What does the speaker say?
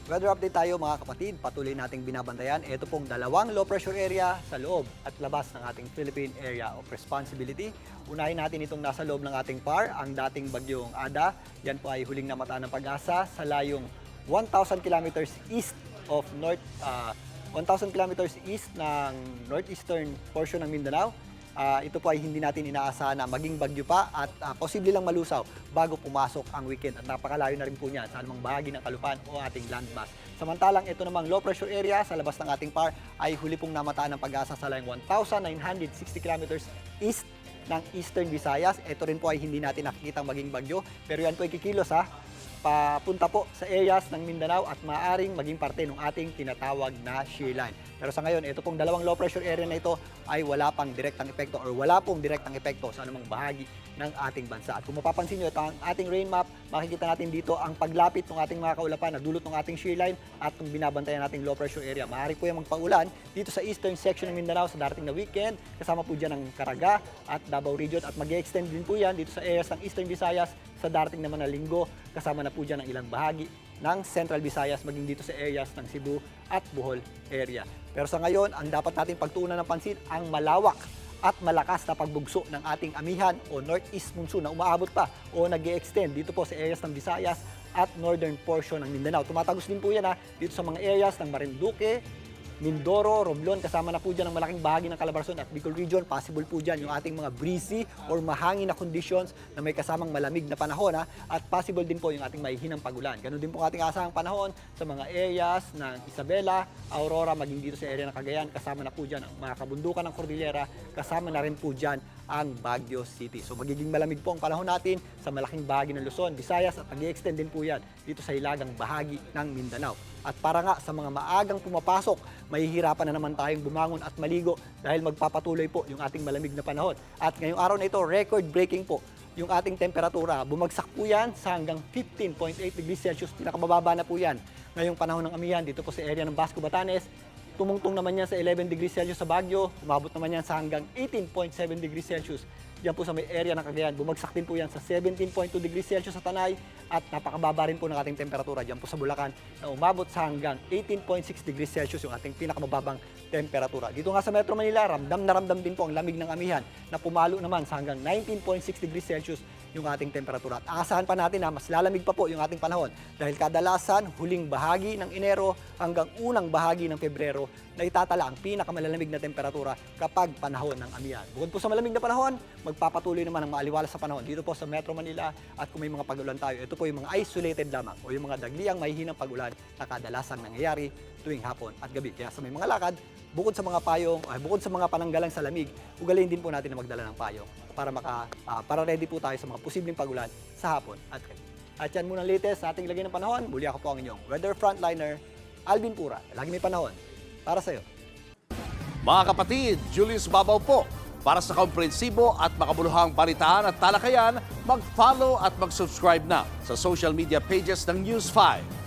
Weather update tayo mga kapatid, patuloy nating binabantayan. Ito pong dalawang low pressure area sa loob at labas ng ating Philippine Area of Responsibility. Unahin natin itong nasa loob ng ating PAR, ang dating bagyong Ada. Yan po ay huling namata ng pag-asa sa layong 1,000 kilometers east of 1,000 kilometers east ng northeastern portion ng Mindanao. Ito po ay hindi natin inaasahan na maging bagyo pa at posible lang malusaw bago pumasok ang weekend at napakalayo na rin po niyan sa anumang bahagi ng kalupaan o ating landmass. Samantalang ito namang low pressure area sa labas ng ating PAR ay huli pong namataan ng pag-asa sa layong 1,960 kilometers east ng Eastern Visayas. Ito rin po ay hindi natin nakikitang maging bagyo pero yan po ay kikilos papunta po sa areas ng Mindanao at maaaring maging parte ng ating tinatawag na shear line. Pero sa ngayon, ito pong dalawang low pressure area na ito ay wala pang direktang epekto or wala pong direktang epekto sa anumang bahagi ng ating bansa. At kung mapapansin nyo, ito ang ating rain map, makikita natin dito ang paglapit ng ating mga kaulapan na dulot ng ating shear line at kung binabantayan nating low pressure area. Maaari po yung magpaulan dito sa eastern section ng Mindanao sa darating na weekend. Kasama po dyan ang Caraga at Davao region at mag-extend din po yan dito sa areas ng Eastern Visayas sa darating naman na linggo. Kasama na po dyan ang ilang bahagi ng Central Visayas maging dito sa areas ng Cebu at Bohol area. Pero sa ngayon, ang dapat natin pagtuunan ng pansin ang malawak at malakas na pagbugso ng ating amihan o northeast monsoon na umaabot pa o nag-extend dito po sa areas ng Visayas at northern portion ng Mindanao. Tumatagos din po yan dito sa mga areas ng Marinduque, Mindoro, Romblon, kasama na po dyan ang malaking bahagi ng Calabarzon at Bicol Region. Possible po dyan yung ating mga breezy or mahangin na conditions na may kasamang malamig na panahon at possible din po yung ating mahihinang pagulan. Ganun din po ang ating asahang panahon sa mga areas ng Isabela, Aurora, maging dito sa area ng Cagayan. Kasama na po dyan ang mga kabundukan ng Cordillera, kasama na rin po dyan ang Baguio City. So magiging malamig po ang panahon natin sa malaking bahagi ng Luzon, Visayas at nag-extend din po yan dito sa hilagang bahagi ng Mindanao. At para nga sa mga maagang pumapasok, mahihirapan na naman tayong bumangon at maligo dahil magpapatuloy po yung ating malamig na panahon. At ngayong araw na ito, record-breaking po yung ating temperatura. Bumagsak po yan sa hanggang 15.8 degrees Celsius. Pinakamababa na po yan ngayong panahon ng amihan dito po sa area ng Basco, Batanes. Tumungtong naman yan sa 11 degrees Celsius sa Baguio. Umabot naman yan sa hanggang 18.7 degrees Celsius. Diyan po sa may area ng Cagayan. Bumagsak din po yan sa 17.2 degrees Celsius sa Tanay at napakababa rin po ng ating temperatura diyan po sa Bulacan na umabot sa hanggang 18.6 degrees Celsius yung ating pinakamababang temperatura. Dito nga sa Metro Manila, ramdam na ramdam din po ang lamig ng amihan na pumalo naman sa hanggang 19.6 degrees Celsius yung ating temperatura. At aasahan pa natin na mas lalamig pa po yung ating panahon dahil kadalasan huling bahagi ng Enero hanggang unang bahagi ng Pebrero na itatala ang pinakamalalamig na temperatura kapag panahon ng amihan. Bukod po sa malamig na panahon, magpapatuloy naman ang maaliwalas sa panahon dito po sa Metro Manila at kung may mga pag-ulan tayo, ito po yung mga isolated lamang o yung mga dagliang mahihinang pag-ulan na kadalasang nangyayari tuwing hapon at gabi. Kaya sa may mga lakad, bukod sa mga payong, bukod sa mga pananggalang sa lamig, ugaliin din po natin na magdala ng payong para ready po tayo sa mga posibleng pag-ulan sa hapon at gabi. At yan muna ang latest sa ating lagay ng panahon. Muli ako po ang inyong weather frontliner, Alvin Pura. Lagi may panahon para sa'yo. Mga kapatid, Julius Babaw po. Para sa komprehensibo at makabuluhang balitaan at talakayan, mag-follow at mag-subscribe na sa social media pages ng News 5.